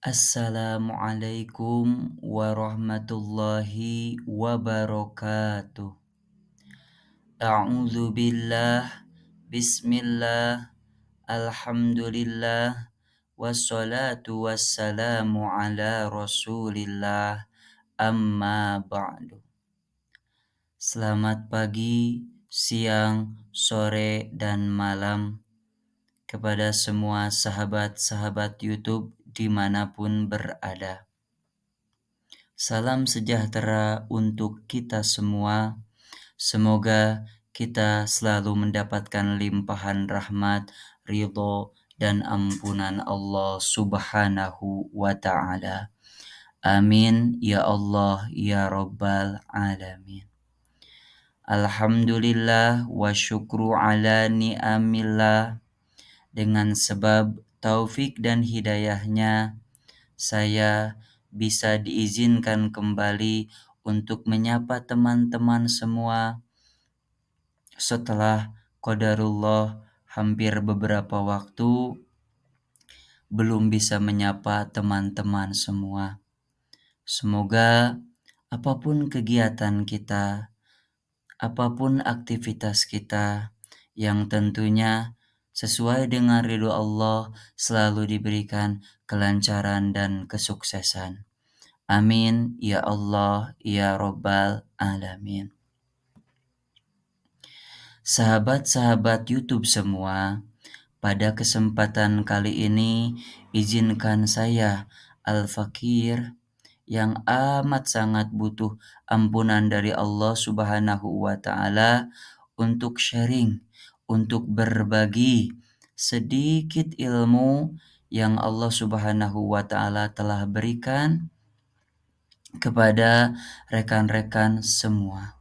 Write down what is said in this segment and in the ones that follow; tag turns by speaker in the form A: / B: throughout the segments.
A: Assalamualaikum warahmatullahi wabarakatuh. A'udzu billah, bismillah, alhamdulillah, wassalatu wassalamu ala rasulillah, amma ba'du. Selamat pagi, siang, sore, dan malam kepada semua sahabat-sahabat YouTube dimanapun berada. Salam sejahtera untuk kita semua. Semoga kita selalu mendapatkan limpahan rahmat, ridho, dan ampunan Allah Subhanahu wa Ta'ala. Amin ya Allah ya Rabbal Alamin. Alhamdulillah wa syukru ala ni'amillah. Dengan sebab taufik dan hidayahnya, saya bisa diizinkan kembali untuk menyapa teman-teman semua setelah qadarullah hampir beberapa waktu belum bisa menyapa teman-teman semua. Semoga apapun kegiatan kita, apapun aktivitas kita, yang tentunya sesuai dengan ridho Allah selalu diberikan kelancaran dan kesuksesan. Amin ya Allah ya Rabbal Alamin. Sahabat-sahabat YouTube semua, pada kesempatan kali ini izinkan saya Al-Fakir yang amat sangat butuh ampunan dari Allah Subhanahu wa Ta'ala untuk sharing, untuk berbagi sedikit ilmu yang Allah Subhanahu wa Ta'ala telah berikan kepada rekan-rekan semua.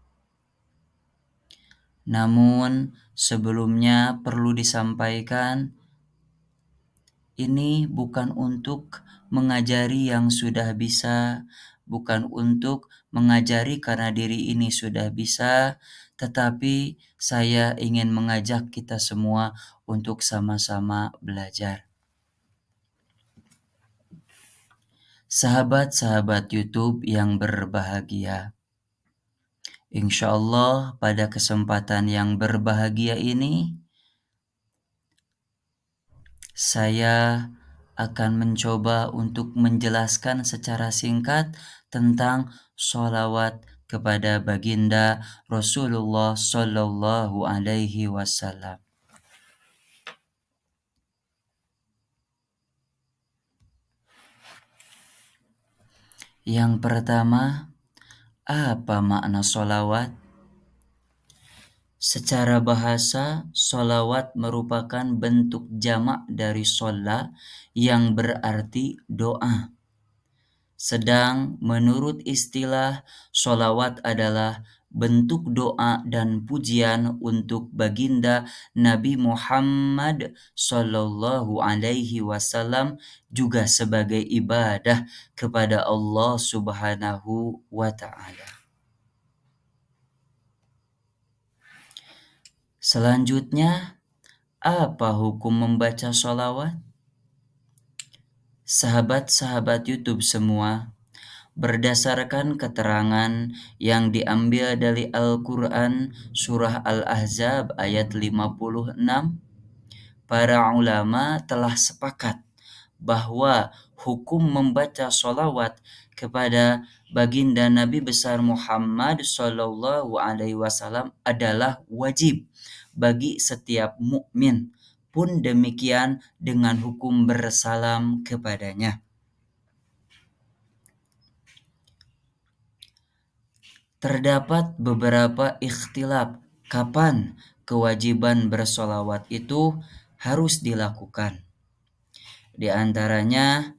A: Namun sebelumnya perlu disampaikan, ini bukan untuk mengajari yang sudah bisa, bukan untuk mengajari karena diri ini sudah bisa, tetapi saya ingin mengajak kita semua untuk sama-sama belajar. Sahabat-sahabat YouTube yang berbahagia, insya Allah pada kesempatan yang berbahagia ini, saya akan mencoba untuk menjelaskan secara singkat tentang sholawat kepada baginda Rasulullah Sallallahu Alaihi Wasallam. Yang pertama, apa makna sholawat? Secara bahasa, sholawat merupakan bentuk jamak dari sholla yang berarti doa. Sedang menurut istilah, sholawat adalah bentuk doa dan pujian untuk baginda Nabi Muhammad Sallallahu Alaihi Wasallam, juga sebagai ibadah kepada Allah Subhanahu wa Ta'ala. Selanjutnya, apa hukum membaca sholawat? Sahabat-sahabat YouTube semua, berdasarkan keterangan yang diambil dari Al-Quran Surah Al-Ahzab ayat 56, para ulama telah sepakat bahwa hukum membaca sholawat kepada baginda Nabi besar Muhammad Sallallahu Alaihi Wasallam adalah wajib bagi setiap mukmin. Pun demikian dengan hukum bersalam kepadanya. Terdapat beberapa ikhtilaf kapan kewajiban bersolawat itu harus dilakukan. Di antaranya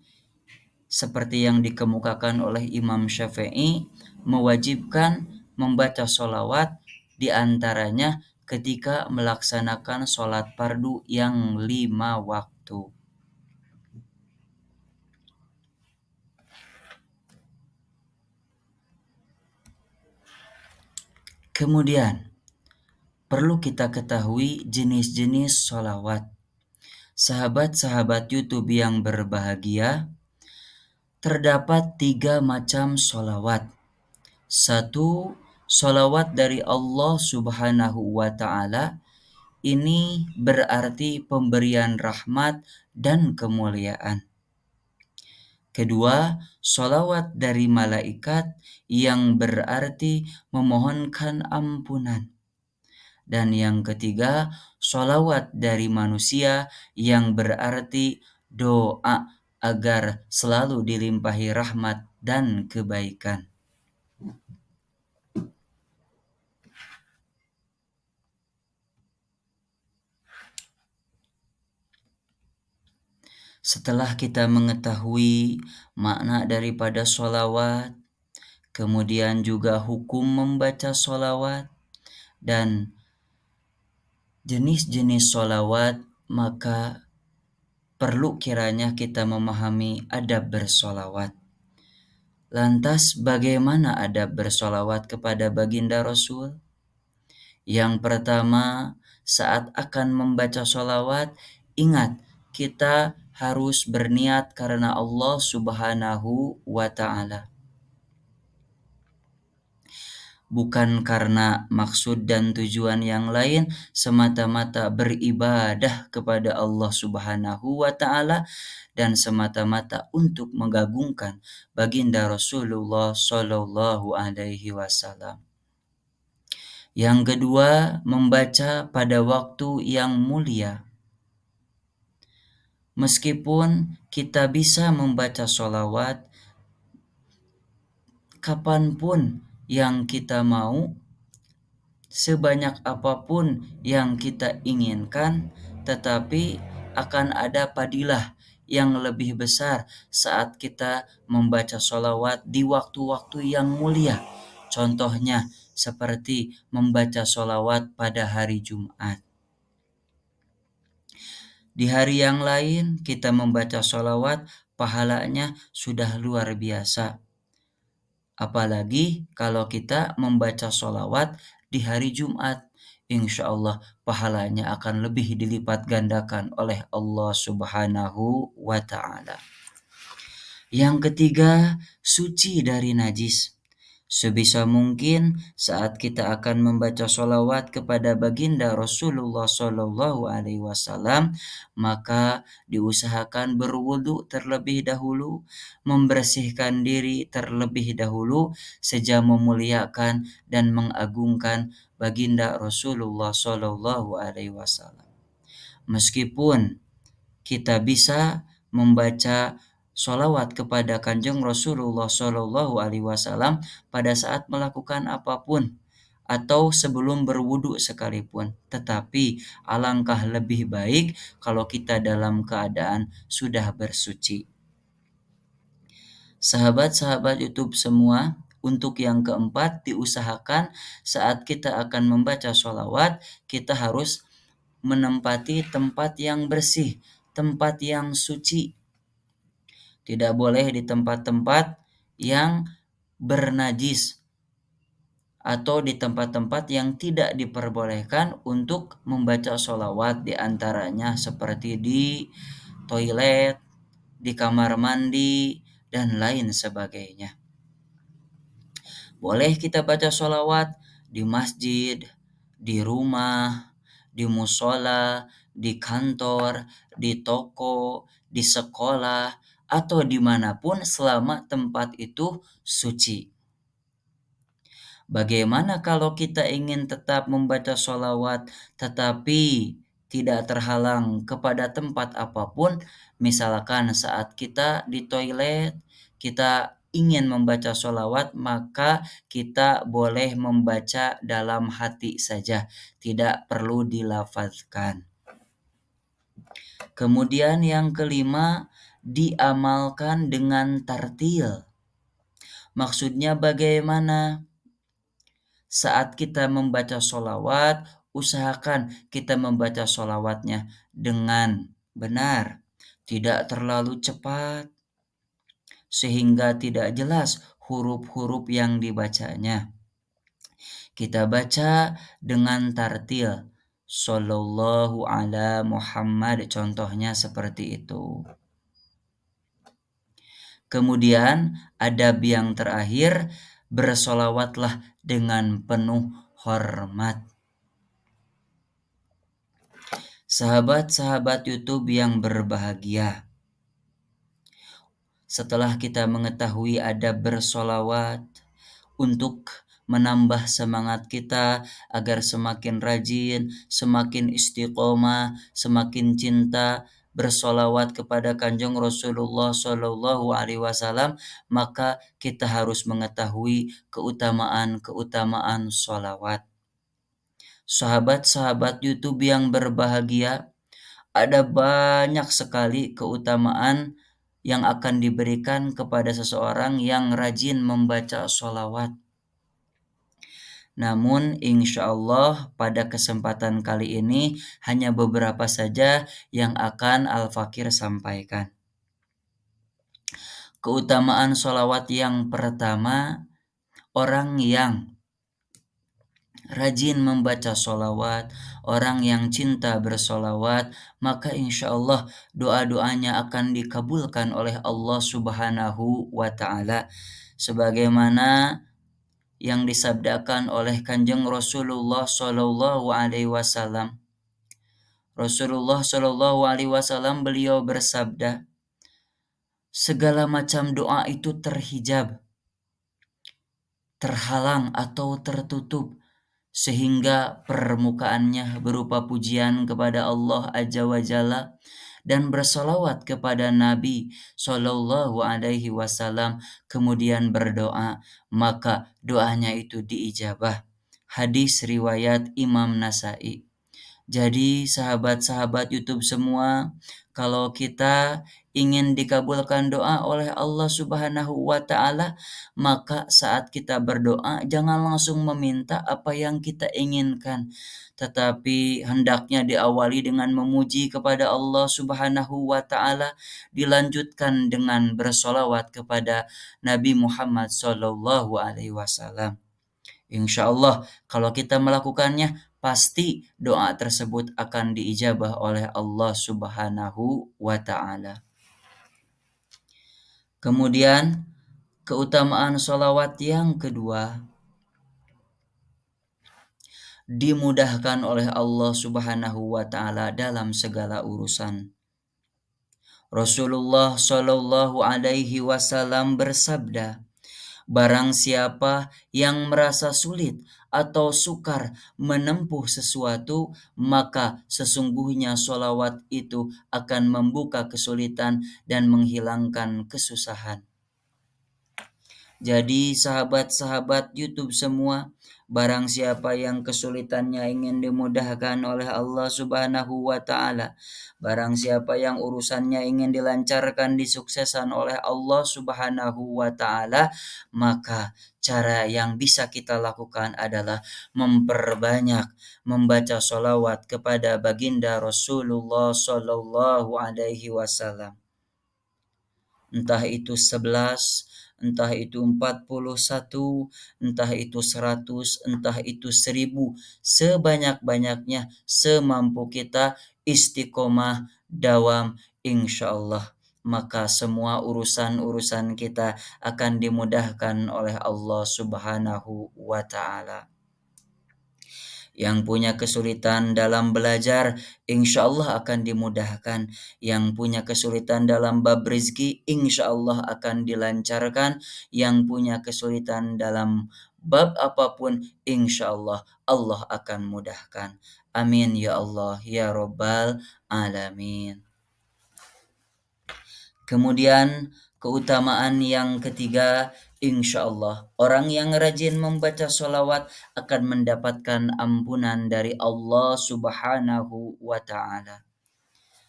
A: seperti yang dikemukakan oleh Imam Syafi'i, mewajibkan membaca solawat di antaranya ketika melaksanakan sholat fardu yang 5 waktu. Kemudian, perlu kita ketahui jenis-jenis sholawat. Sahabat-sahabat YouTube yang berbahagia, Terdapat 3 macam solawat. Satu, solawat dari Allah Subhanahu wa Ta'ala. Ini berarti pemberian rahmat dan kemuliaan. Kedua, solawat dari malaikat yang berarti memohonkan ampunan. Dan yang ketiga, solawat dari manusia yang berarti doa agar selalu dilimpahi rahmat dan kebaikan. Setelah kita mengetahui makna daripada solawat, kemudian juga hukum membaca solawat, dan jenis-jenis solawat, maka perlu kiranya kita memahami adab bersolawat. Lantas bagaimana adab bersolawat kepada baginda Rasul? Yang pertama, saat akan membaca solawat, ingat kita harus berniat karena Allah Subhanahu wa Ta'ala. Bukan karena maksud dan tujuan yang lain, semata-mata beribadah kepada Allah Subhanahu wa Ta'ala dan semata-mata untuk mengagungkan baginda Rasulullah Shallallahu Alaihi Wasallam. Yang kedua, membaca pada waktu yang mulia. Meskipun kita bisa membaca sholawat kapanpun yang kita mau, sebanyak apapun yang kita inginkan, tetapi akan ada padilah yang lebih besar saat kita membaca sholawat di waktu-waktu yang mulia. Contohnya seperti membaca sholawat pada hari Jumat. Di hari yang lain kita membaca sholawat, pahalanya sudah luar biasa. Apalagi kalau kita membaca sholawat di hari Jumat, insya Allah pahalanya akan lebih dilipat gandakan oleh Allah Subhanahu wa Ta'ala. Yang ketiga, suci dari najis. Sebisa mungkin saat kita akan membaca sholawat kepada baginda Rasulullah Shallallahu Alaihi Wasallam, maka diusahakan berwudu terlebih dahulu, membersihkan diri terlebih dahulu, sejak memuliakan dan mengagungkan baginda Rasulullah Shallallahu Alaihi Wasallam. Meskipun kita bisa membaca sholawat kepada Kanjeng Rasulullah Shallallahu Alaihi Wasallam pada saat melakukan apapun atau sebelum berwudu sekalipun, tetapi alangkah lebih baik kalau kita dalam keadaan sudah bersuci. Sahabat-sahabat YouTube semua, untuk yang keempat, diusahakan saat kita akan membaca sholawat, kita harus menempati tempat yang bersih, tempat yang suci. Tidak boleh di tempat-tempat yang bernajis atau di tempat-tempat yang tidak diperbolehkan untuk membaca sholawat, di antaranya seperti di toilet, di kamar mandi, dan lain sebagainya. Boleh kita baca sholawat di masjid, di rumah, di musola, di kantor, di toko, di sekolah, atau dimanapun selama tempat itu suci. Bagaimana kalau kita ingin tetap membaca sholawat tetapi tidak terhalang kepada tempat apapun, misalkan saat kita di toilet, kita ingin membaca sholawat, maka kita boleh membaca dalam hati saja, tidak perlu dilafazkan. Kemudian yang kelima, diamalkan dengan tartil. Maksudnya bagaimana? Saat kita membaca sholawat, usahakan kita membaca sholawatnya dengan benar, tidak terlalu cepat, sehingga tidak jelas huruf-huruf yang dibacanya. Kita baca dengan tartil, Sallallahu ala Muhammad, contohnya seperti itu. Kemudian adab yang terakhir, bersolawatlah dengan penuh hormat. Sahabat-sahabat YouTube yang berbahagia, setelah kita mengetahui adab bersolawat untuk menambah semangat kita agar semakin rajin, semakin istiqomah, semakin cinta bersolawat kepada Kanjeng Rasulullah Shallallahu Alaihi Wasallam, maka kita harus mengetahui keutamaan-keutamaan solawat. Sahabat-sahabat YouTube yang berbahagia, ada banyak sekali keutamaan yang akan diberikan kepada seseorang yang rajin membaca sholawat. Namun insya Allah pada kesempatan kali ini hanya beberapa saja yang akan Al-Fakir sampaikan. Keutamaan sholawat yang pertama, orang yang rajin membaca sholawat, orang yang cinta bersolawat, maka insya Allah doa-doanya akan dikabulkan oleh Allah Subhanahu wa Ta'ala, sebagaimana yang disabdakan oleh Kanjeng Rasulullah Shallallahu Alaihi Wasallam. Rasulullah Shallallahu Alaihi Wasallam beliau bersabda, segala macam doa itu terhijab, terhalang atau tertutup, sehingga permukaannya berupa pujian kepada Allah Azza wa Jalla dan bersolawat kepada Nabi Shallallahu Alaihi Wasallam, kemudian berdoa, maka doanya itu diijabah. Hadis riwayat Imam Nasai. Jadi sahabat-sahabat YouTube semua, kalau kita ingin dikabulkan doa oleh Allah Subhanahu wa Ta'ala, maka saat kita berdoa jangan langsung meminta apa yang kita inginkan, tetapi hendaknya diawali dengan memuji kepada Allah Subhanahu wa Ta'ala, dilanjutkan dengan bersolawat kepada Nabi Muhammad Sallallahu Alaihi Wasallam. Insya Allah kalau kita melakukannya, pasti doa tersebut akan diijabah oleh Allah Subhanahu wa Ta'ala. Kemudian keutamaan sholawat yang kedua, dimudahkan oleh Allah Subhanahu wa Ta'ala dalam segala urusan. Rasulullah Shallallahu Alaihi Wasallam bersabda, barang siapa yang merasa sulit atau sukar menempuh sesuatu, maka sesungguhnya sholawat itu akan membuka kesulitan dan menghilangkan kesusahan. Jadi sahabat-sahabat YouTube semua, barang siapa yang kesulitannya ingin dimudahkan oleh Allah Subhanahu wa Ta'ala, barang siapa yang urusannya ingin dilancarkan, disuksesan oleh Allah Subhanahu wa Ta'ala, maka cara yang bisa kita lakukan adalah memperbanyak membaca sholawat kepada baginda Rasulullah Shallallahu Alaihi Wasallam. Entah itu 11, entah itu 41, entah itu 100, entah itu 1000, sebanyak-banyaknya, semampu kita, istiqomah, dawam, insya Allah. Maka semua urusan-urusan kita akan dimudahkan oleh Allah Subhanahu wa Ta'ala. Yang punya kesulitan dalam belajar, insya Allah akan dimudahkan. Yang punya kesulitan dalam bab rezeki, insya Allah akan dilancarkan. Yang punya kesulitan dalam bab apapun, insya Allah Allah akan mudahkan. Amin ya Allah ya Rabbal Alamin. Kemudian keutamaan yang ketiga, insya Allah orang yang rajin membaca sholawat akan mendapatkan ampunan dari Allah Subhanahu wa Ta'ala.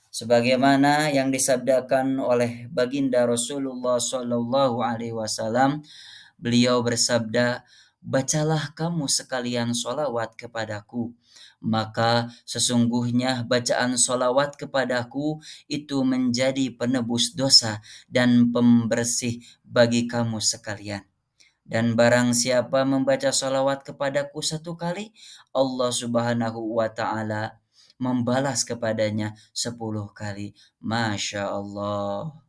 A: Sebagaimana yang disabdakan oleh baginda Rasulullah Shallallahu Alaihi Wasallam, beliau bersabda, bacalah kamu sekalian sholawat kepadaku, maka sesungguhnya bacaan sholawat kepadaku itu menjadi penebus dosa dan pembersih bagi kamu sekalian. Dan barang siapa membaca sholawat kepadaku 1 kali, Allah Subhanahu wa Ta'ala membalas kepadanya 10 kali. Masya Allah.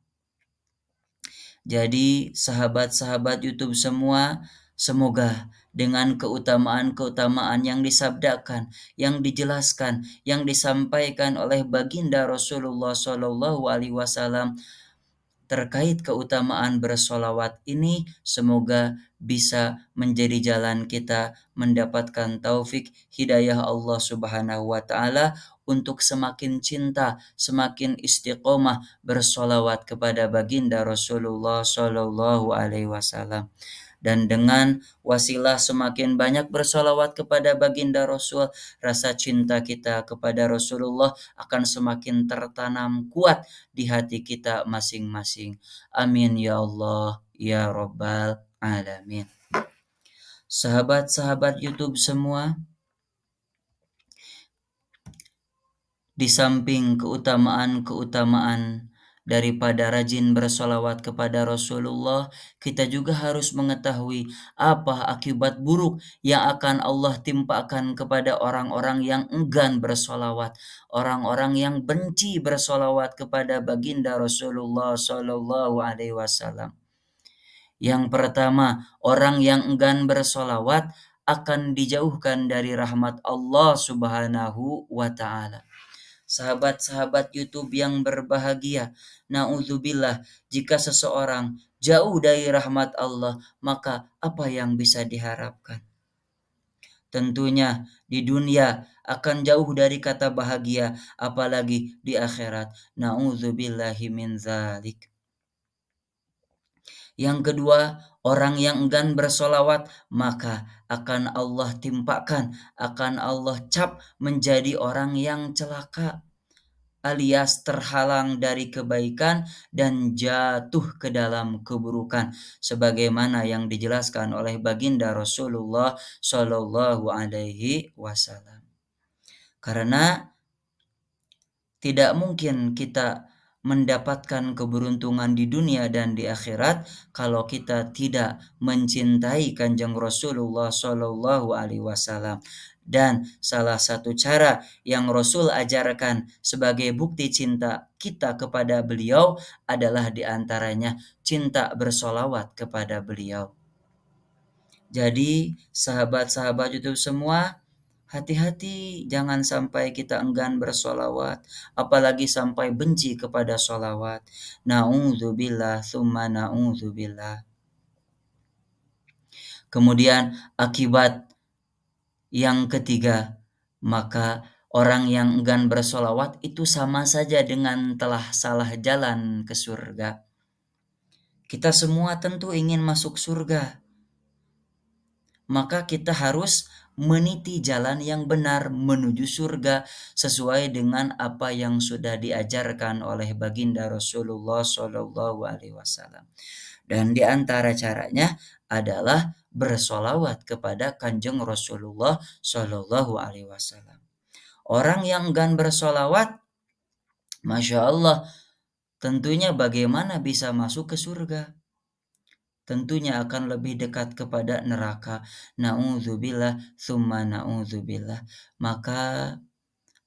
A: Jadi sahabat-sahabat YouTube semua, semoga dengan keutamaan-keutamaan yang disabdakan, yang dijelaskan, yang disampaikan oleh baginda Rasulullah Shallallahu Alaihi Wasallam terkait keutamaan bersolawat ini, semoga bisa menjadi jalan kita mendapatkan taufik hidayah Allah Subhanahu wa Ta'ala untuk semakin cinta, semakin istiqomah bersolawat kepada baginda Rasulullah Shallallahu Alaihi Wasallam. Dan dengan wasilah semakin banyak bersolawat kepada baginda Rasul, rasa cinta kita kepada Rasulullah akan semakin tertanam kuat di hati kita masing-masing. Amin ya Allah ya Rabbal Alamin. Sahabat-sahabat YouTube semua, di samping keutamaan-keutamaan daripada rajin bersolawat kepada Rasulullah, kita juga harus mengetahui apa akibat buruk yang akan Allah timpakan kepada orang-orang yang enggan bersolawat, orang-orang yang benci bersolawat kepada baginda Rasulullah Shallallahu Alaihi Wasallam. Yang pertama, orang yang enggan bersolawat akan dijauhkan dari rahmat Allah Subhanahu wa Ta'ala. Sahabat-sahabat YouTube yang berbahagia, naudzubillah, jika seseorang jauh dari rahmat Allah, maka apa yang bisa diharapkan? Tentunya di dunia akan jauh dari kata bahagia, apalagi di akhirat. Naudzubillahi min dzalik. Yang kedua, orang yang enggan bersolawat, maka akan Allah timpakan, akan Allah cap menjadi orang yang celaka, alias terhalang dari kebaikan dan jatuh ke dalam keburukan, sebagaimana yang dijelaskan oleh baginda Rasulullah Shallallahu Alaihi Wasallam. Karena tidak mungkin kita mendapatkan keberuntungan di dunia dan di akhirat kalau kita tidak mencintai Kanjeng Rasulullah Shallallahu Alaihi Wasallam. Dan salah satu cara yang Rasul ajarkan sebagai bukti cinta kita kepada beliau adalah diantaranya cinta bersolawat kepada beliau. Jadi sahabat-sahabat YouTube semua, hati-hati jangan sampai kita enggan bersolawat, apalagi sampai benci kepada solawat. Na'udzubillah, summa na'udzubillah. Kemudian akibat yang ketiga, maka orang yang enggan bersolawat itu sama saja dengan telah salah jalan ke surga. Kita semua tentu ingin masuk surga, maka kita harus meniti jalan yang benar menuju surga sesuai dengan apa yang sudah diajarkan oleh baginda Rasulullah Shallallahu Alaihi Wasallam. Dan di antara caranya adalah bersolawat kepada Kanjeng Rasulullah Shallallahu Alaihi Wasallam. Orang yang enggan bersolawat, masya Allah, tentunya bagaimana bisa masuk ke surga? Tentunya akan lebih dekat kepada neraka. Na'udzubillah, summa na'udzubillah. Maka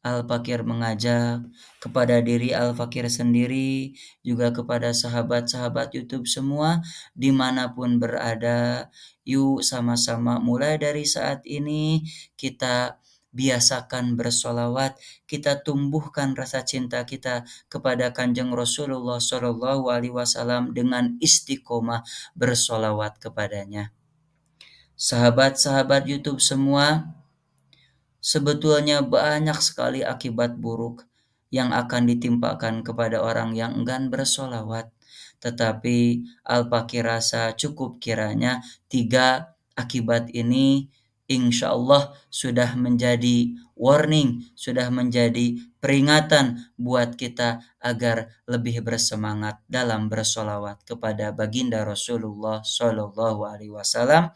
A: Al-Fakir mengajak kepada diri Al-Fakir sendiri, juga kepada sahabat-sahabat YouTube semua, dimanapun berada, yuk sama-sama mulai dari saat ini kita biasakan bersolawat, kita tumbuhkan rasa cinta kita kepada Kanjeng Rasulullah Shallallahu Alaihi Wasallam dengan istiqomah bersolawat kepadanya. Sahabat-sahabat YouTube semua, sebetulnya banyak sekali akibat buruk yang akan ditimpakan kepada orang yang enggan bersolawat. Tetapi Al-Fakir rasa cukup kiranya 3 akibat ini insya Allah sudah menjadi warning, sudah menjadi peringatan buat kita agar lebih bersemangat dalam bersolawat kepada baginda Rasulullah Shallallahu Alaihi Wasallam.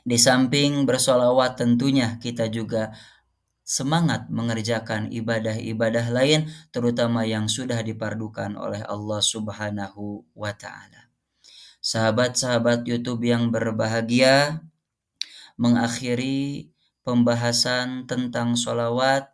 A: Di samping bersolawat tentunya kita juga semangat mengerjakan ibadah-ibadah lain, terutama yang sudah dipardukan oleh Allah Subhanahu wa Ta'ala. Sahabat-sahabat YouTube yang berbahagia, mengakhiri pembahasan tentang sholawat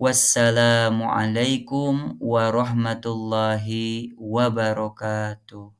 A: Wassalamualaikum warahmatullahi wabarakatuh.